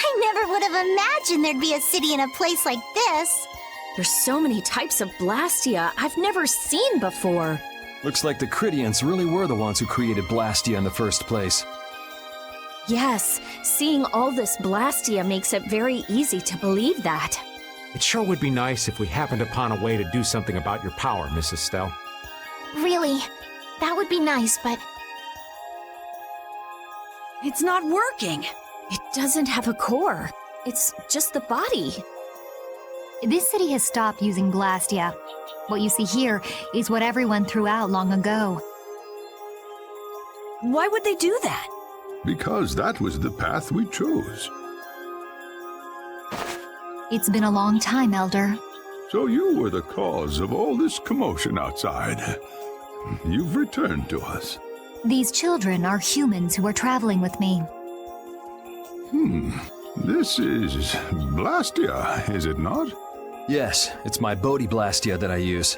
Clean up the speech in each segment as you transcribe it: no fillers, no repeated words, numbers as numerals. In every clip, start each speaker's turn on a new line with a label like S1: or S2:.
S1: I never would have imagined there'd be a city in a place like this.
S2: There's so many types of Blastia I've never seen before.
S3: Looks like the Critians really were the ones who created Blastia in the first place.
S2: Yes, seeing all this Blastia makes it very easy to believe that.
S4: It sure would be nice if we happened upon a way to do something about your power, Mrs. Stell.
S1: Really, that would be nice, but
S2: It's not working. It doesn't have a core. It's just the body.
S5: This city has stopped using Blastia. What you see here is what everyone threw out long ago.
S2: Why would they do that?
S6: Because that was the path we chose.
S5: It's been a long time, Elder.
S6: So you were the cause of all this commotion outside. You've returned to us.
S5: These children are humans who are traveling with me.
S6: This is Blastia, is it not?
S3: Yes, it's my Bodhi Blastia that I use.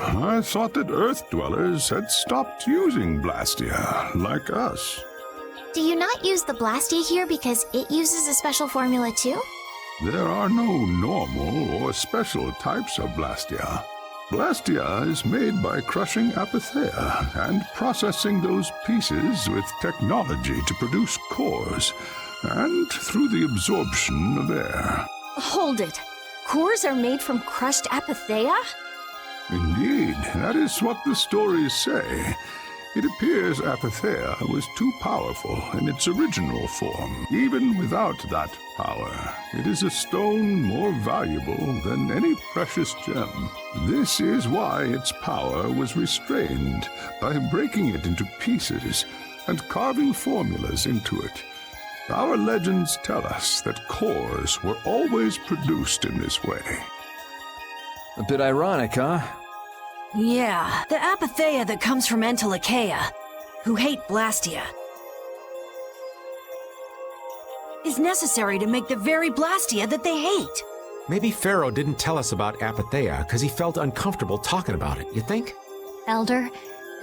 S6: I thought that Earth dwellers had stopped using Blastia, like us.
S1: do you not use the Blastia here because it uses a special formula too?
S6: There are no normal or special types of Blastia. Blastia is made by crushing Apatheia and processing those pieces with technology to produce cores, and through the absorption of air.
S2: Hold it. Cores are made from crushed Apatheia?
S6: Indeed, that is what the stories say. It appears Apatheia was too powerful in its original form. Even without that power, it is a stone more valuable than any precious gem. This is why its power was restrained by breaking it into pieces and carving formulas into it. Our legends tell us that cores were always produced in this way.
S3: A bit ironic, huh?
S2: Yeah, the Apatheia that comes from Entelikeia, who hate Blastia, is necessary to make the very Blastia that they hate.
S4: Maybe Pharaoh didn't tell us about Apatheia because he felt uncomfortable talking about it, you think?
S5: Elder,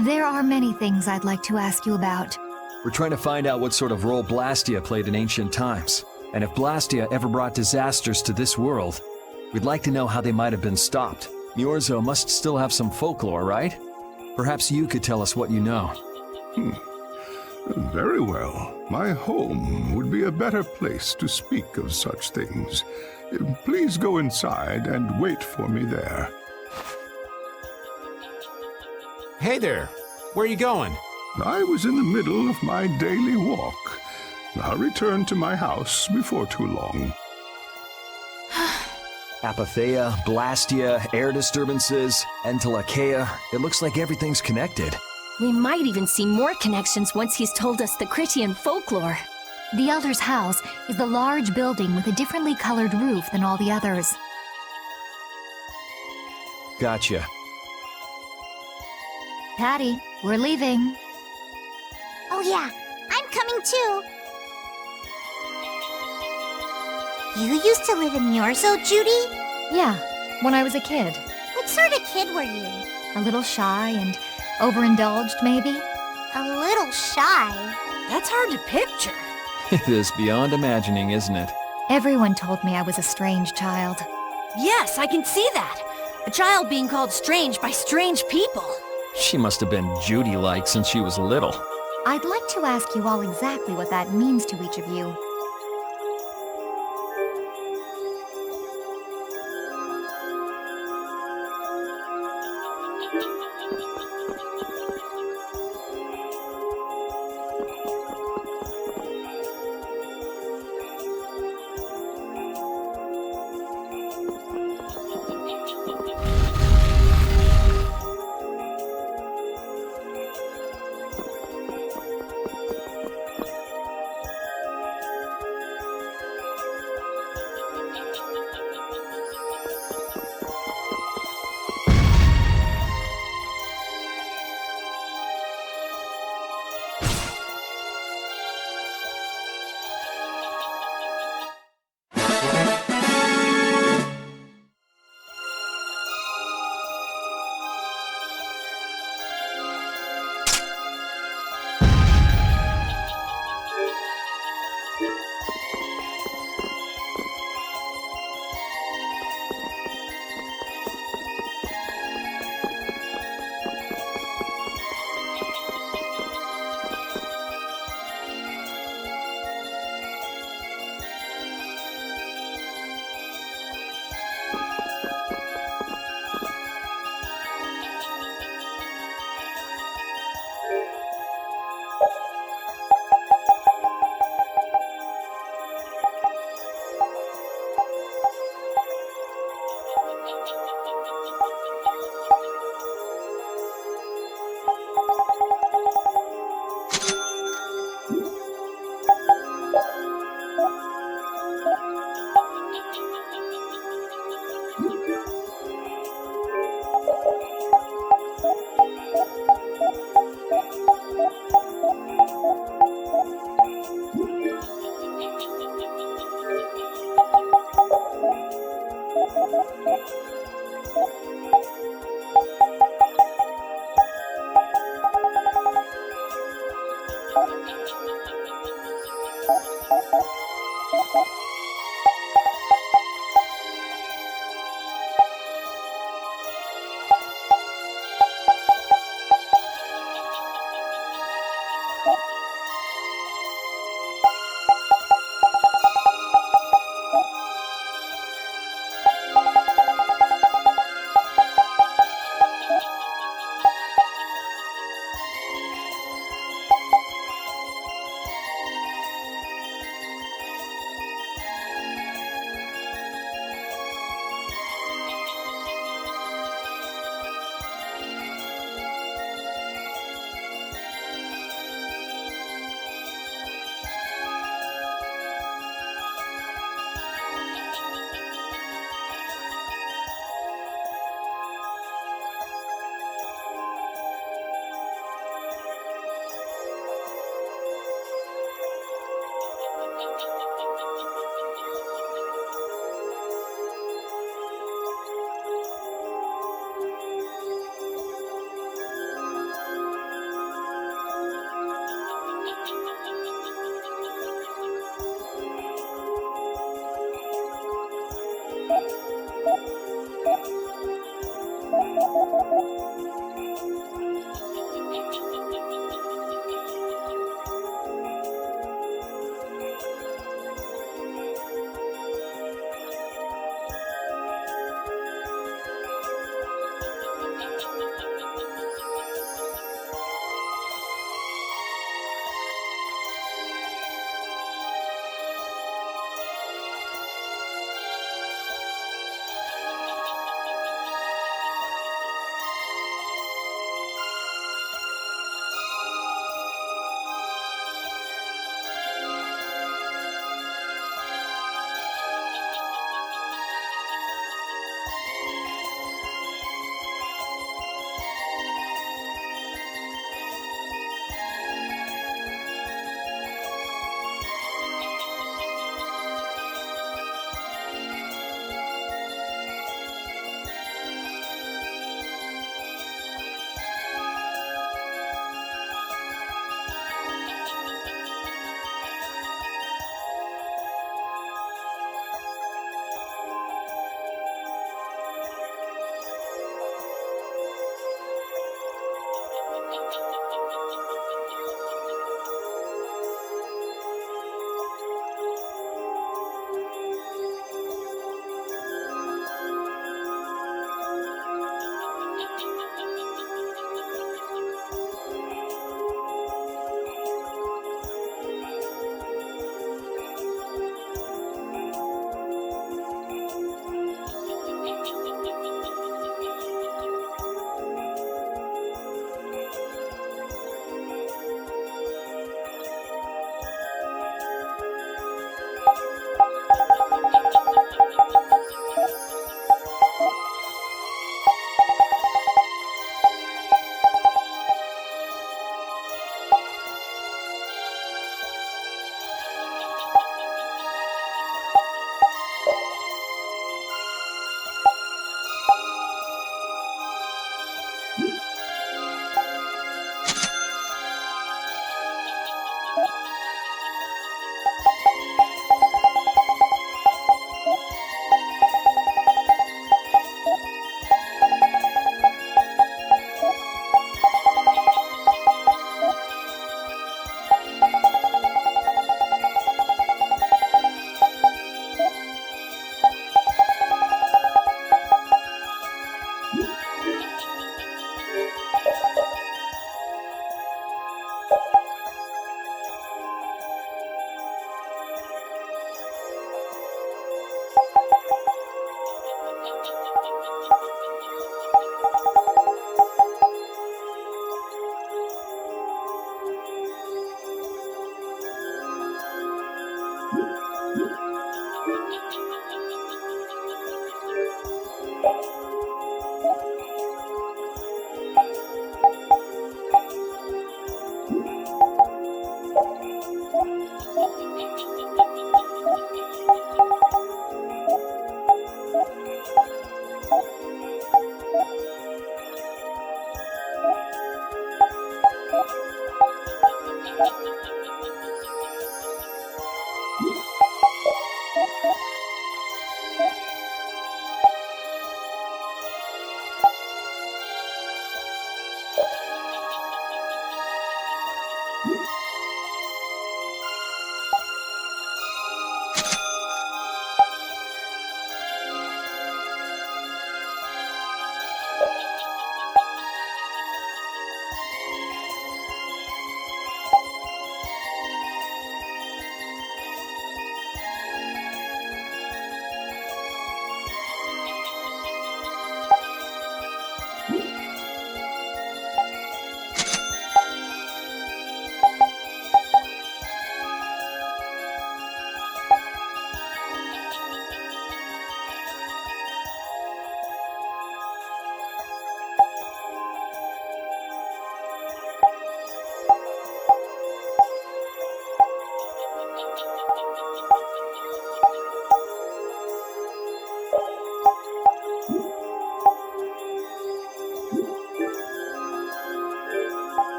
S5: there are many things I'd like to ask you about.
S3: We're trying to find out what sort of role Blastia played in ancient times. And if Blastia ever brought disasters to this world, we'd like to know how they might have been stopped. Niorzo must still have some folklore, right? Perhaps you could tell us what you know.
S6: Very well. My home would be a better place to speak of such things. Please go inside and wait for me there.
S4: Hey there, where are you going?
S6: I was in the middle of my daily walk. I'll return to my house before too long.
S3: Apatheia, Blastia, air disturbances, Entelikeia. It looks like everything's connected.
S2: We might even see more connections once he's told us the Critian folklore.
S5: The Elder's house is the large building with a differently colored roof than all the others.
S3: Gotcha.
S5: Patty, we're leaving.
S1: Oh yeah, I'm coming too. You used to live in Niorzo, Judy?
S5: Yeah, when I was a kid.
S1: What sort of kid were you?
S5: A little shy and overindulged, maybe?
S1: A little shy.
S2: That's hard to picture.
S3: It is beyond imagining, isn't it?
S5: Everyone told me I was a strange child.
S2: Yes, I can see that. A child being called strange by strange people.
S3: She must have been Judy-like since she was little.
S5: I'd like to ask you all exactly what that means to each of you.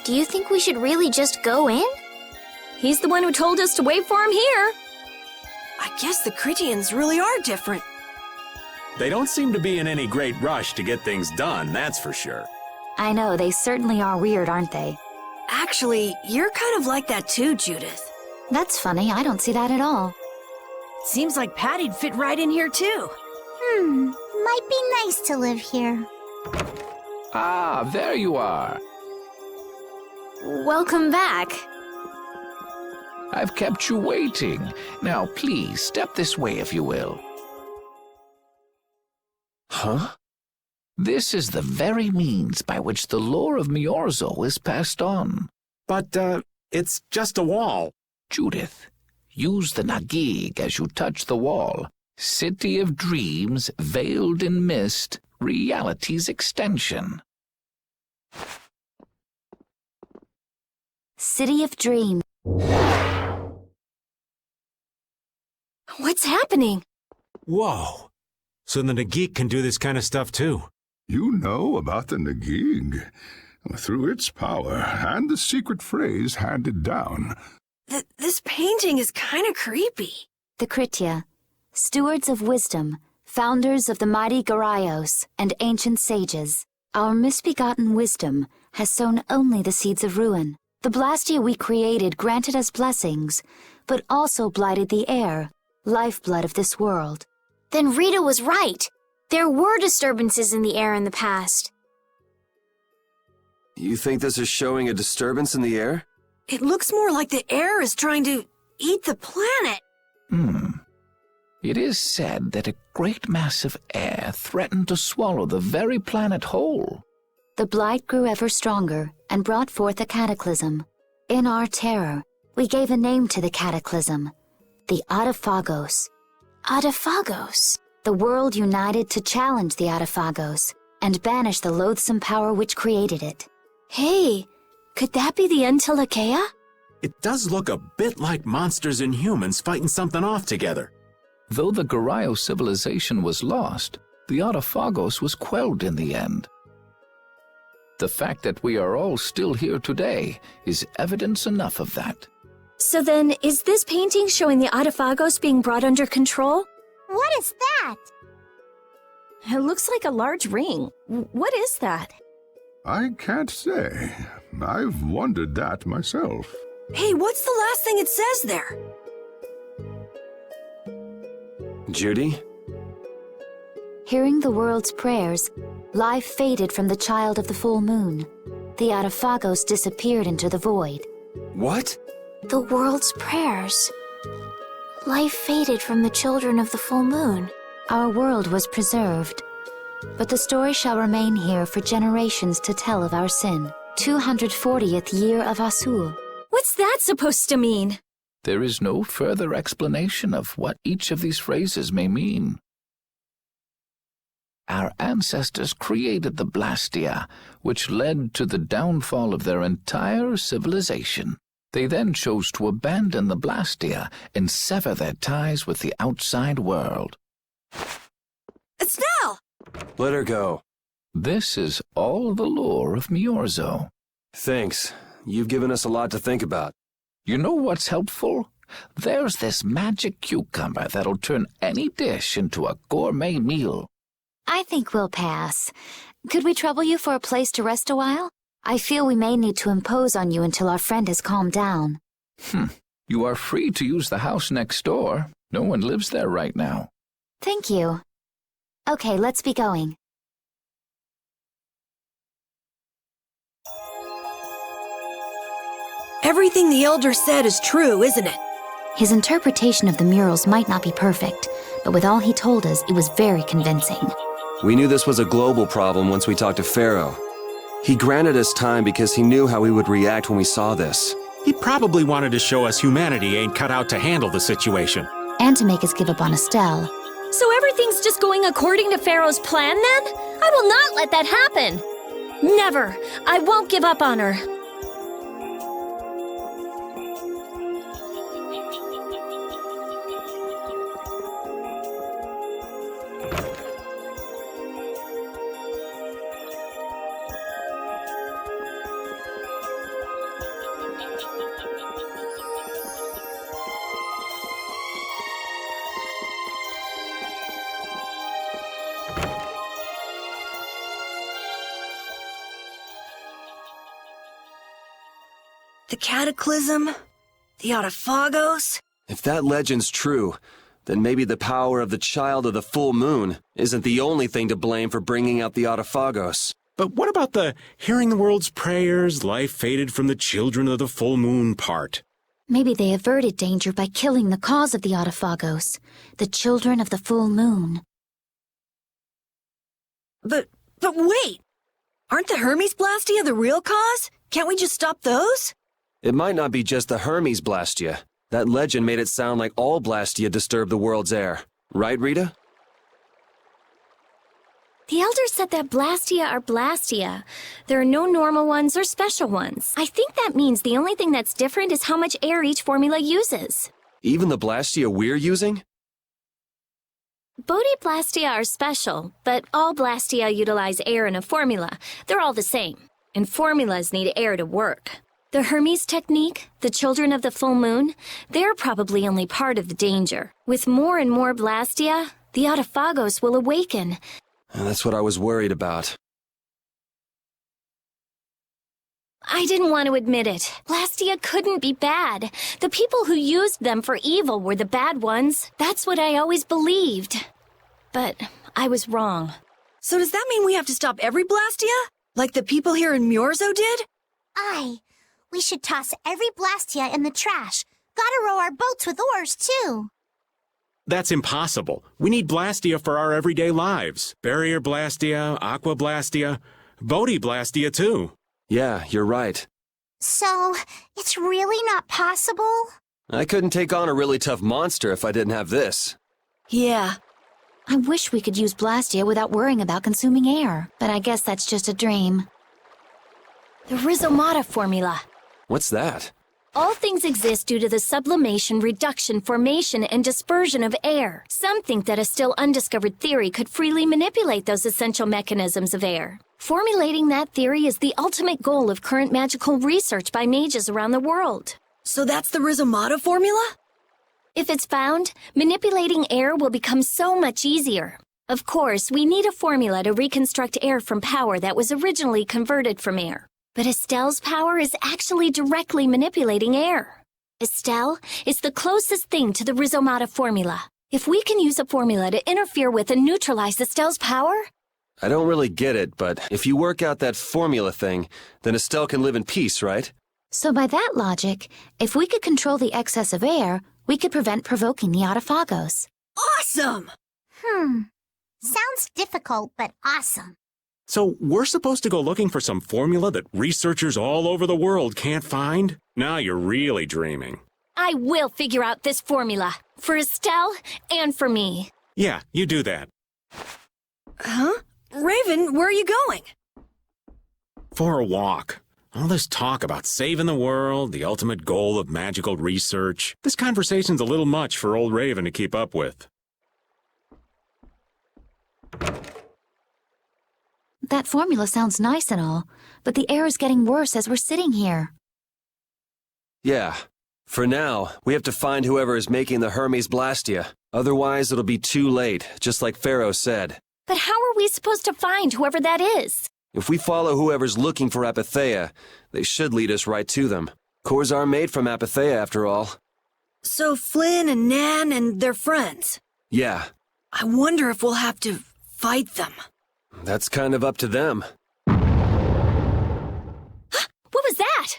S1: Do you think we should really just go in?
S2: He's the one who told us to wait for him here.
S7: I guess the Critians really are different.
S8: They don't seem to be in any great rush to get things done, that's for sure.
S9: I know, they certainly are weird, aren't they?
S7: Actually, you're kind of like that too, Judith.
S9: That's funny, I don't see that at all.
S7: Seems like Patty'd fit right in here too.
S1: Might be nice to live here.
S10: Ah, there you are.
S1: Welcome back.
S10: I've kept you waiting. Now, please, step this way if you will.
S4: Huh?
S10: This is the very means by which the lore of Miorzo is passed on.
S8: But, it's just a wall.
S10: Judith, use the Nagig as you touch the wall. City of Dreams, veiled in mist, reality's extension.
S9: City of Dreams.
S7: What's happening?
S4: Whoa. So the Nagik can do this kind of stuff too.
S6: You know about the Nagig. Through its power and the secret phrase handed down.
S7: This painting is kind of creepy.
S9: The Kritia, stewards of wisdom, founders of the mighty Garaios and ancient sages. Our misbegotten wisdom has sown only the seeds of ruin. The Blastia we created granted us blessings, but also blighted the air, lifeblood of this world.
S1: Then Rita was right. There were disturbances in the air in the past.
S11: You think this is showing a disturbance in the air?
S7: It looks more like the air is trying to eat the planet.
S10: It is said that a great mass of air threatened to swallow the very planet whole.
S9: The blight grew ever stronger and brought forth a cataclysm. In our terror, we gave a name to the cataclysm, the Adaphagos.
S1: Adaphagos?
S9: The world united to challenge the Adaphagos and banish the loathsome power which created it.
S2: Hey, could that be the Entelekea?
S8: It does look a bit like monsters and humans fighting something off together.
S10: Though the Garayo civilization was lost, the Adaphagos was quelled in the end. The fact that we are all still here today is evidence enough of that.
S2: So then, is this painting showing the Adaphagos being brought under control?
S1: What is that?
S2: It looks like a large ring. What is that?
S6: I can't say. I've wondered that myself.
S7: Hey, what's the last thing it says there?
S11: Judy?
S9: Hearing the world's prayers, life faded from the child of the full moon. The Autophagos disappeared into the void.
S11: What?
S1: The world's prayers. Life faded from the children of the full moon.
S9: Our world was preserved, but the story shall remain here for generations to tell of our sin. 240th year of Asul.
S2: What's that supposed to mean?
S10: There is no further explanation of what each of these phrases may mean. Our ancestors created the Blastia, which led to the downfall of their entire civilization. They then chose to abandon the Blastia and sever their ties with the outside world.
S7: Estelle!
S11: Let her go.
S10: This is all the lore of Miorzo.
S11: Thanks. You've given us a lot to think about.
S10: You know what's helpful? There's this magic cucumber that'll turn any dish into a gourmet meal.
S9: I think we'll pass. Could we trouble you for a place to rest a while? I feel we may need to impose on you until our friend has calmed down.
S10: You are free to use the house next door. No one lives there right now.
S9: Thank you. Okay, let's be going.
S7: Everything the Elder said is true, isn't it?
S9: His interpretation of the murals might not be perfect, but with all he told us, it was very convincing.
S11: We knew this was a global problem once we talked to Pharaoh. He granted us time because he knew how we would react when we saw this.
S4: He probably wanted to show us humanity ain't cut out to handle the situation.
S9: And to make us give up on Estelle.
S2: So everything's just going according to Pharaoh's plan then? I will not let that happen! Never! I won't give up on her.
S7: The Cataclysm? The Autophagos?
S11: If that legend's true, then maybe the power of the child of the full moon isn't the only thing to blame for bringing out the Autophagos.
S4: But what about the hearing the world's prayers, life faded from the children of the full moon part?
S9: Maybe they averted danger by killing the cause of the Autophagos, the children of the full moon.
S7: But wait! Aren't the Hermes Blastia the real cause? Can't we just stop those?
S11: It might not be just the Hermes Blastia. That legend made it sound like all Blastia disturb the world's air. Right, Rita?
S2: The Elder said that Blastia are Blastia. There are no normal ones or special ones. I think that means the only thing that's different is how much air each formula uses.
S11: Even the Blastia we're using?
S2: Blastia are special, but all Blastia utilize air in a formula. They're all the same, and formulas need air to work. The Hermes technique, the children of the full moon, they're probably only part of the danger. With more and more Blastia, the Autophagos will awaken.
S11: That's what I was worried about.
S2: I didn't want to admit it. Blastia couldn't be bad. The people who used them for evil were the bad ones. That's what I always believed. But I was wrong.
S7: So does that mean we have to stop every Blastia? Like the people here in Miorzo did?
S1: Aye. We should toss every Blastia in the trash. Gotta row our boats with oars, too.
S4: That's impossible. We need Blastia for our everyday lives. Barrier Blastia, Aqua Blastia, Bodhi Blastia too.
S11: Yeah, you're right.
S1: So, it's really not possible?
S11: I couldn't take on a really tough monster if I didn't have this.
S7: Yeah.
S9: I wish we could use Blastia without worrying about consuming air, but I guess that's just a dream.
S2: The Rhizomata formula.
S11: What's that?
S2: All things exist due to the sublimation, reduction, formation, and dispersion of air. Some think that a still undiscovered theory could freely manipulate those essential mechanisms of air. Formulating that theory is the ultimate goal of current magical research by mages around the world.
S7: So that's the Rhizomata formula?
S2: If it's found, manipulating air will become so much easier. Of course, we need a formula to reconstruct air from power that was originally converted from air. But Estelle's power is actually directly manipulating air. Estelle is the closest thing to the Rhizomata formula. If we can use a formula to interfere with and neutralize Estelle's power...
S11: I don't really get it, but if you work out that formula thing, then Estelle can live in peace, right?
S9: So by that logic, if we could control the excess of air, we could prevent provoking the Autophagos.
S7: Awesome!
S1: Sounds difficult, but awesome.
S4: So we're supposed to go looking for some formula that researchers all over the world can't find? Now you're really dreaming.
S2: I will figure out this formula. For Estelle and for me.
S4: Yeah, you do that.
S7: Huh? Raven, where are you going?
S4: For a walk. All this talk about saving the world, the ultimate goal of magical research. This conversation's a little much for old Raven to keep up with.
S9: That formula sounds nice and all, but the air is getting worse as we're sitting here.
S11: Yeah. For now, we have to find whoever is making the Hermes Blastia. Otherwise, it'll be too late, just like Pharaoh said.
S2: But how are we supposed to find whoever that is?
S11: If we follow whoever's looking for Apatheia, they should lead us right to them. Cores are made from Apatheia, after all.
S7: So Flynn and Nan and their friends.
S11: Yeah.
S7: I wonder if we'll have to fight them.
S11: That's kind of up to them.
S2: What was that?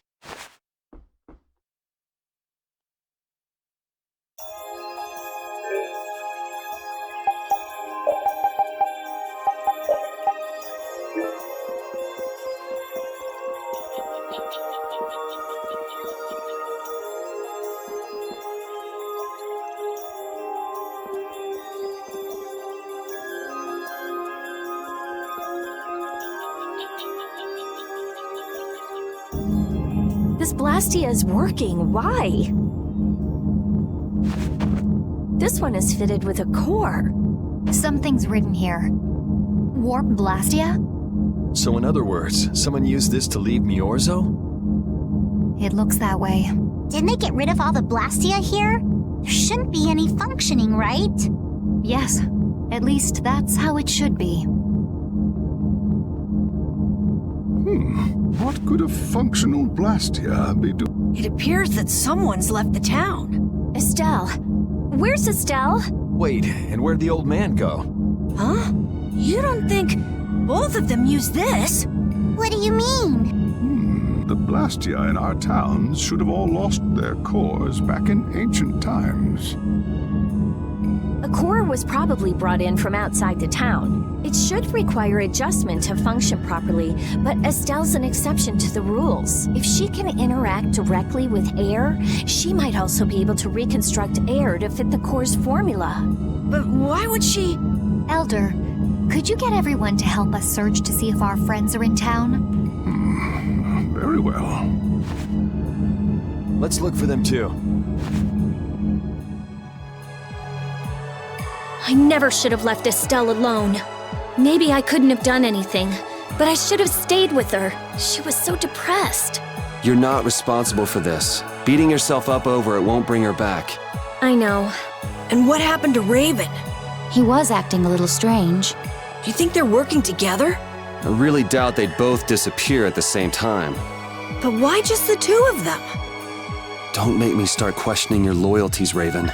S2: This Blastia is working. Why? This one is fitted with a core.
S5: Something's written here. Warp Blastia?
S3: So in other words, someone used this to leave Miorzo?
S5: It looks that way.
S1: Didn't they get rid of all the Blastia here? There shouldn't be any functioning, right?
S5: Yes. At least that's how it should be.
S6: What could a functional Blastia be doing?
S7: It appears that someone's left the town.
S2: Estelle. Where's Estelle?
S3: Wait, and where'd the old man go?
S7: Huh? You don't think both of them use this?
S1: What do you mean?
S6: The Blastia in our towns should have all lost their cores back in ancient times.
S2: A core was probably brought in from outside the town. It should require adjustment to function properly, but Estelle's an exception to the rules. If she can interact directly with air, she might also be able to reconstruct air to fit the core's formula.
S7: But why would she...
S5: Elder, could you get everyone to help us search to see if our friends are in town?
S6: Very well.
S3: Let's look for them too.
S2: I never should have left Estelle alone. Maybe I couldn't have done anything, but I should have stayed with her. She was so depressed.
S11: You're not responsible for this. Beating yourself up over it won't bring her back.
S2: I know.
S7: And what happened to Raven?
S9: He was acting a little strange.
S7: Do you think they're working together?
S11: I really doubt they'd both disappear at the same time.
S7: But why just the two of them?
S11: Don't make me start questioning your loyalties, Raven.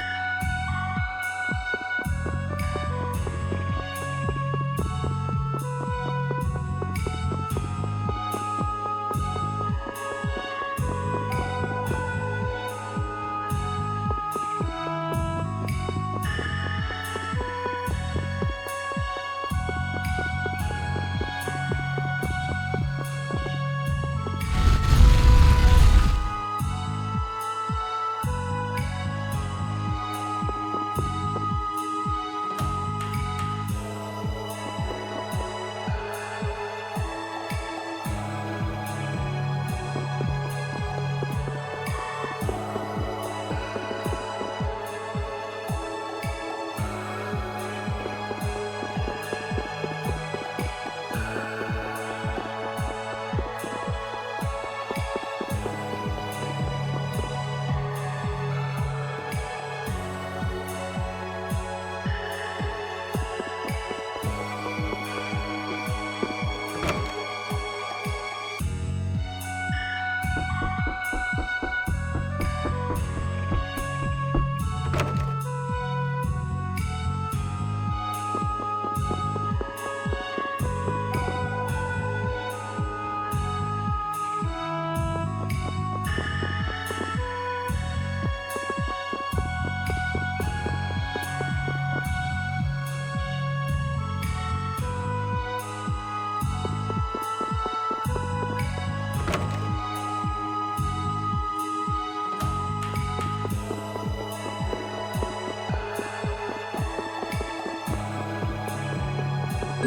S6: As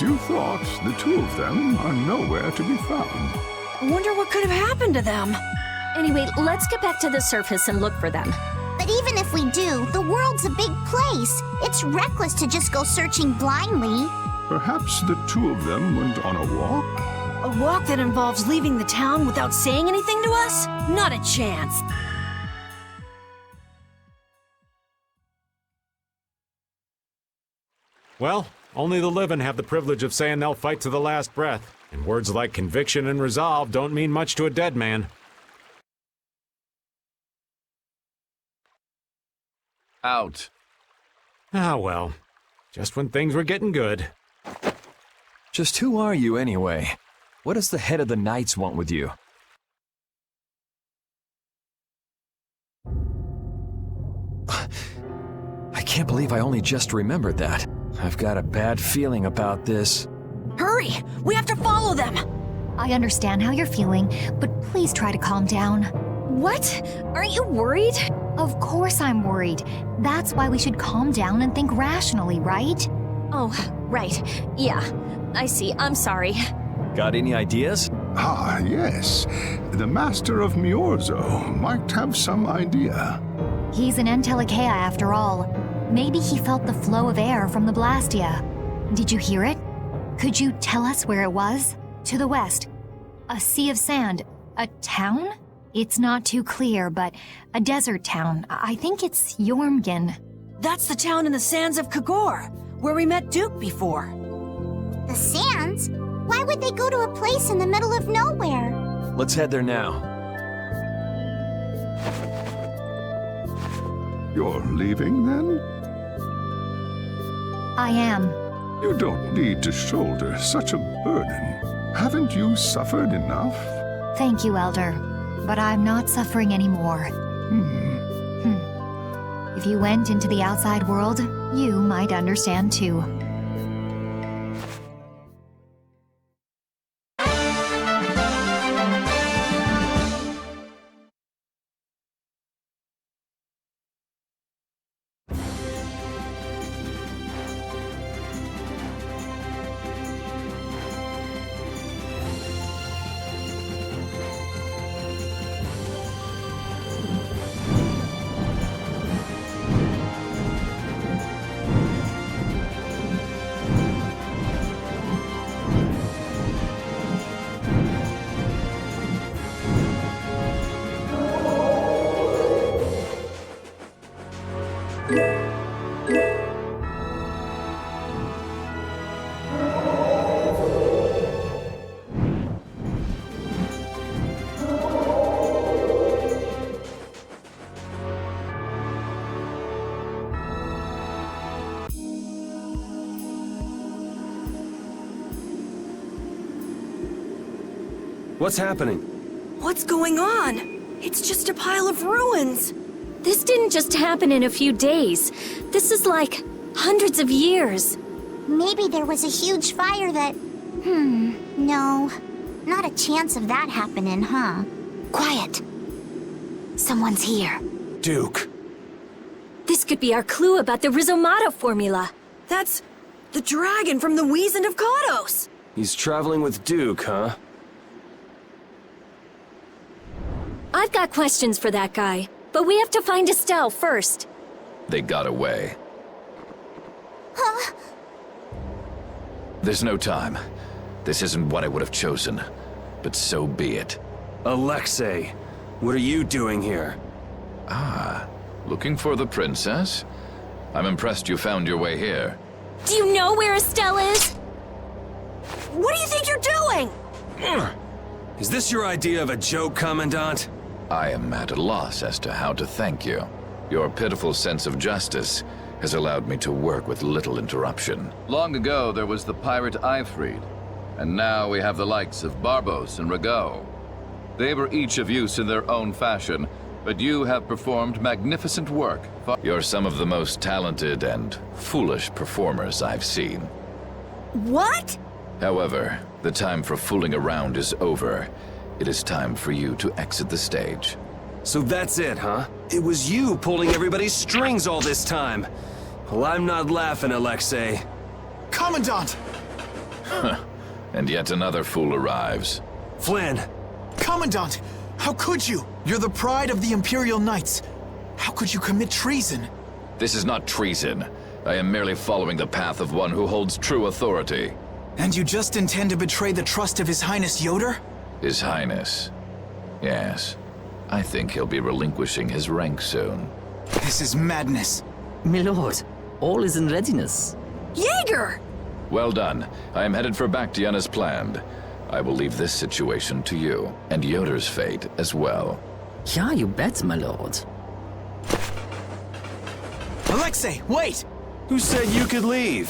S6: you thought, the two of them are nowhere to be found.
S7: I wonder what could have happened to them.
S2: Anyway, let's get back to the surface and look for them.
S1: But even if we do, the world's a big place. It's reckless to just go searching blindly.
S6: Perhaps the two of them went on a walk?
S7: A walk that involves leaving the town without saying anything to us? Not a chance.
S4: Well, only the living have the privilege of saying they'll fight to the last breath. And words like conviction and resolve don't mean much to a dead man.
S10: Out.
S4: Ah, well. Just when things were getting good.
S3: Just who are you anyway? What does the head of the Knights want with you? I can't believe I only just remembered that. I've got a bad feeling about this.
S7: Hurry! We have to follow them!
S5: I understand how you're feeling, but please try to calm down.
S2: What? Aren't you worried?
S5: Of course I'm worried. That's why we should calm down and think rationally, right?
S2: Oh, right. Yeah, I see. I'm sorry.
S3: Got any ideas?
S6: Ah, yes. The Master of Miorzo might have some idea.
S5: He's an Entelekea after all. Maybe he felt the flow of air from the Blastia. Did you hear it? Could you tell us where it was? To the west. A sea of sand. A town? It's not too clear, but a desert town. I think it's Jormgen.
S7: That's the town in the sands of Kagor, where we met Duke before.
S1: The sands? Why would they go to a place in the middle of nowhere?
S3: Let's head there now.
S6: You're leaving, then?
S5: I am.
S6: You don't need to shoulder such a burden. Haven't you suffered enough?
S5: Thank you, Elder. But I'm not suffering anymore. If you went into the outside world, you might understand too.
S11: What's happening?
S7: What's going on? It's just a pile of ruins.
S2: This didn't just happen in a few days. This is like hundreds of years.
S1: Maybe there was a huge fire that... no. Not a chance of that happening, huh?
S9: Quiet. Someone's here.
S11: Duke.
S2: This could be our clue about the Rizomata formula.
S7: That's the dragon from the Wizened of Kodos.
S11: He's traveling with Duke, huh?
S2: I've got questions for that guy, but we have to find Estelle first.
S10: They got away.
S1: Huh?
S10: There's no time. This isn't what I would have chosen, but so be it.
S11: Alexei, what are you doing here?
S10: Ah, looking for the princess? I'm impressed you found your way here.
S2: Do you know where Estelle is?
S7: What do you think you're doing?
S11: Is this your idea of a joke, Commandant?
S10: I am at a loss as to how to thank you. Your pitiful sense of justice has allowed me to work with little interruption. Long ago, there was the pirate Eifried, and now we have the likes of Barbos and Rago. They were each of use in their own fashion, but you have performed magnificent work. You're some of the most talented and foolish performers I've seen.
S7: What?
S10: However, the time for fooling around is over. It is time for you to exit the stage.
S11: So that's it, huh? It was you pulling everybody's strings all this time. Well, I'm not laughing, Alexei.
S12: Commandant!
S10: And yet another fool arrives.
S11: Flynn!
S12: Commandant! How could you? You're the pride of the Imperial Knights. How could you commit treason?
S10: This is not treason. I am merely following the path of one who holds true authority.
S12: And you just intend to betray the trust of His Highness Yoder?
S10: His Highness. Yes. I think he'll be relinquishing his rank soon.
S12: This is madness.
S13: My lord, all is in readiness.
S7: Jaeger!
S10: Well done. I am headed for Bactian as planned. I will leave this situation to you, and Yoder's fate as well.
S13: Yeah, you bet, my lord.
S12: Alexei, wait!
S11: Who said you could leave?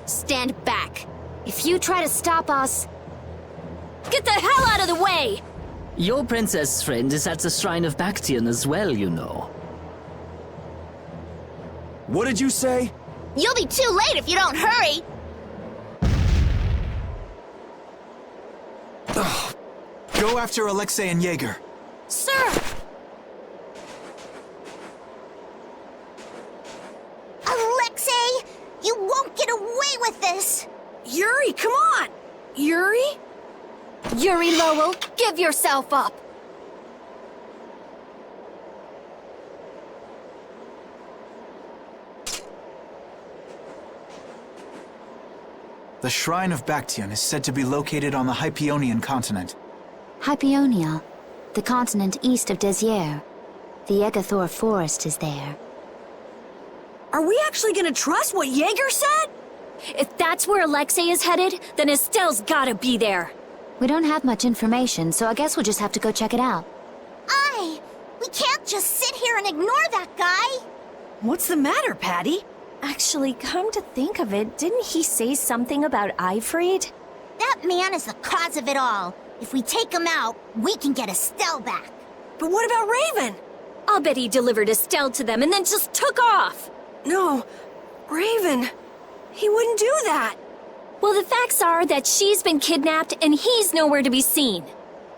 S2: Stand back. If you try to stop us, get the hell out of the way!
S13: Your princess friend is at the Shrine of Bactian as well, you know.
S11: What did you say?
S1: You'll be too late if you don't hurry!
S12: Go after Alexei and Jaeger.
S1: Sir! Alexei! You won't get away with this!
S7: Yuri, come on! Yuri?
S2: Yuri Lowell, give yourself up!
S12: The Shrine of Bactian is said to be located on the Hypionian continent.
S9: Hypionia, the continent east of Desier. The Egathor forest is there.
S7: Are we actually gonna trust what Jaeger said?
S2: If that's where Alexei is headed, then Estelle's gotta be there.
S9: We don't have much information, so I guess we'll just have to go check it out.
S1: We can't just sit here and ignore that guy!
S7: What's the matter, Patty?
S2: Actually, come to think of it, didn't he say something about Eifried?
S1: That man is the cause of it all. If we take him out, we can get Estelle back.
S7: But what about Raven?
S2: I'll bet he delivered Estelle to them and then just took off!
S7: No, Raven. He wouldn't do that.
S2: Well, the facts are that she's been kidnapped and he's nowhere to be seen.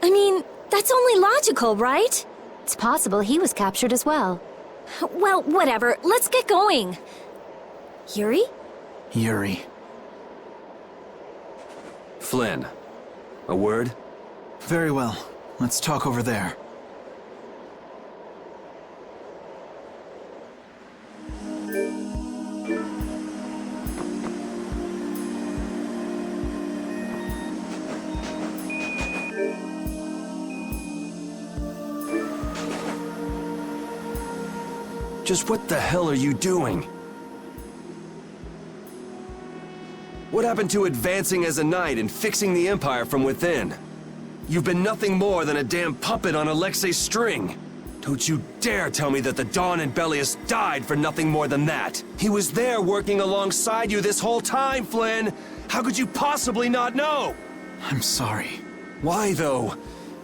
S2: I mean, that's only logical, right?
S9: It's possible he was captured as well.
S2: Well, whatever. Let's get going. Yuri?
S12: Yuri.
S11: Flynn. A word?
S12: Very well. Let's talk over there.
S11: Just what the hell are you doing? What happened to advancing as a knight and fixing the Empire from within? You've been nothing more than a damn puppet on Alexei's string. Don't you dare tell me that the Dawn and Bellius died for nothing more than that. He was there working alongside you this whole time, Flynn. How could you possibly not know?
S12: I'm sorry.
S11: Why, though?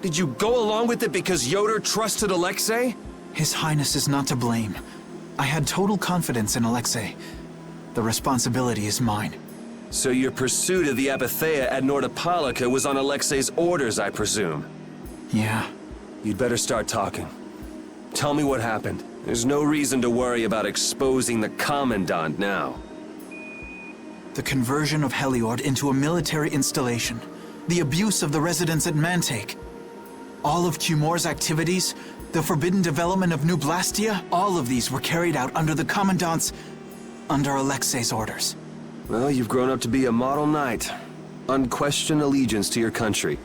S11: Did you go along with it because Yoder trusted Alexei?
S12: His Highness is not to blame. I had total confidence in Alexei. The responsibility is mine.
S11: So your pursuit of the Apatheia at Nordopolica was on Alexei's orders, I presume?
S12: Yeah.
S11: You'd better start talking. Tell me what happened. There's no reason to worry about exposing the Commandant now.
S12: The conversion of Heliord into a military installation. The abuse of the residents at Mantake. All of Cumor's activities, the forbidden development of New Blastia, all of these were carried out under the Commandant's... under Alexei's orders.
S11: Well, you've grown up to be a model knight. Unquestioned allegiance to your country.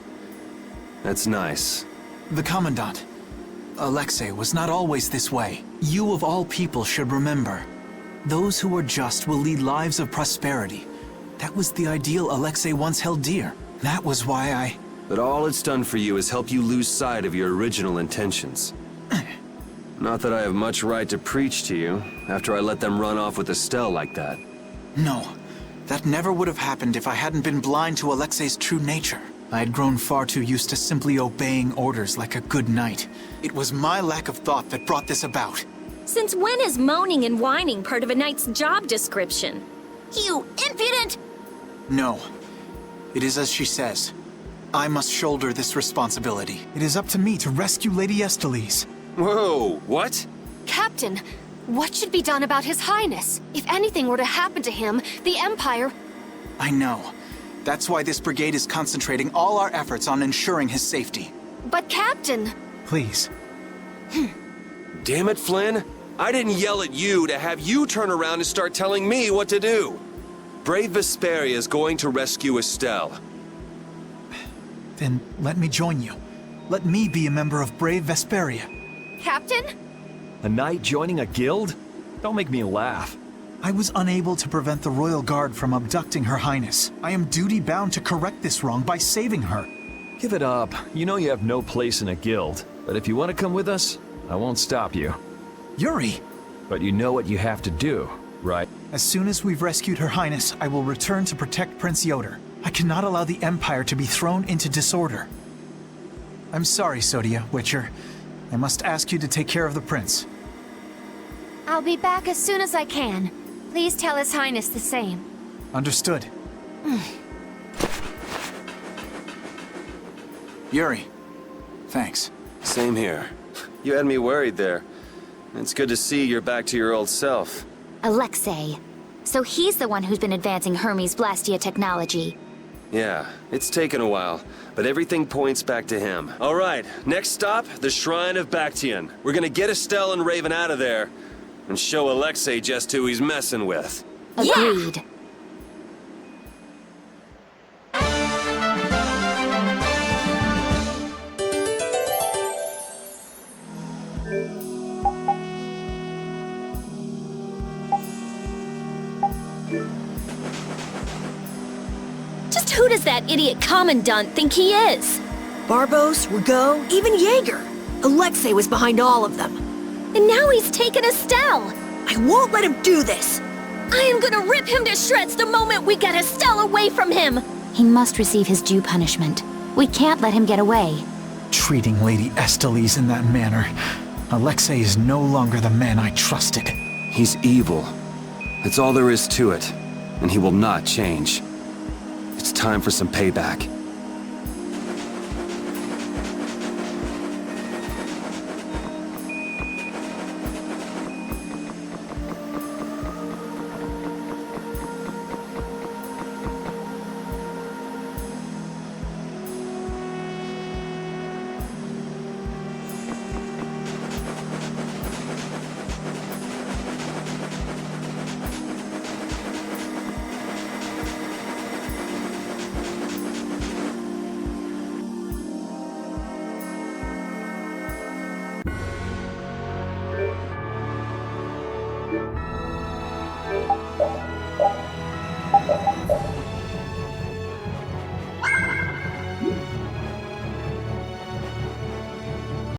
S11: That's nice.
S12: The Commandant. Alexei was not always this way. You of all people should remember. Those who are just will lead lives of prosperity. That was the ideal Alexei once held dear. That was why I...
S11: But all it's done for you is help you lose sight of your original intentions. Not that I have much right to preach to you, after I let them run off with Estelle like that.
S12: No. That never would have happened if I hadn't been blind to Alexei's true nature. I had grown far too used to simply obeying orders like a good knight. It was my lack of thought that brought this about.
S2: Since when is moaning and whining part of a knight's job description?
S1: You impudent!
S12: No. It is as she says. I must shoulder this responsibility. It is up to me to rescue Lady Estellise.
S11: Whoa, what?
S14: Captain, what should be done about His Highness? If anything were to happen to him, the Empire...
S12: I know. That's why this brigade is concentrating all our efforts on ensuring his safety.
S14: But Captain...
S12: Please.
S11: Damn it, Flynn. I didn't yell at you to have you turn around and start telling me what to do. Brave Vesperia is going to rescue Estelle.
S12: Then let me join you. Let me be a member of Brave Vesperia.
S14: Captain?
S3: A knight joining a guild? Don't make me laugh.
S12: I was unable to prevent the Royal Guard from abducting Her Highness. I am duty-bound to correct this wrong by saving her.
S3: Give it up. You know you have no place in a guild. But if you want to come with us, I won't stop you.
S12: Yuri!
S3: But you know what you have to do, right?
S12: As soon as we've rescued Her Highness, I will return to protect Prince Yoder. I cannot allow the Empire to be thrown into disorder. I'm sorry, Sodia, Witcher. I must ask you to take care of the prince.
S14: I'll be back as soon as I can. Please tell His Highness the same.
S12: Understood. Yuri, thanks.
S11: Same here. You had me worried there. It's good to see you're back to your old self.
S9: Alexei. So he's the one who's been advancing Hermes Blastia technology.
S11: Yeah, it's taken a while, but everything points back to him. All right, next stop, the Shrine of Bactian. We're gonna get Estelle and Raven out of there, and show Alexei just who he's messing with.
S9: Agreed.
S2: Just who does that idiot commandant think he is?
S7: Barbos, Rigaud, even Jaeger. Alexei was behind all of them.
S2: And now he's taken Estelle!
S7: I won't let him do this!
S2: I am gonna rip him to shreds the moment we get Estelle away from him!
S9: He must receive his due punishment. We can't let him get away.
S12: Treating Lady Estellise in that manner. Alexei is no longer the man I trusted.
S11: He's evil. That's all there is to it, and he will not change. It's time for some payback.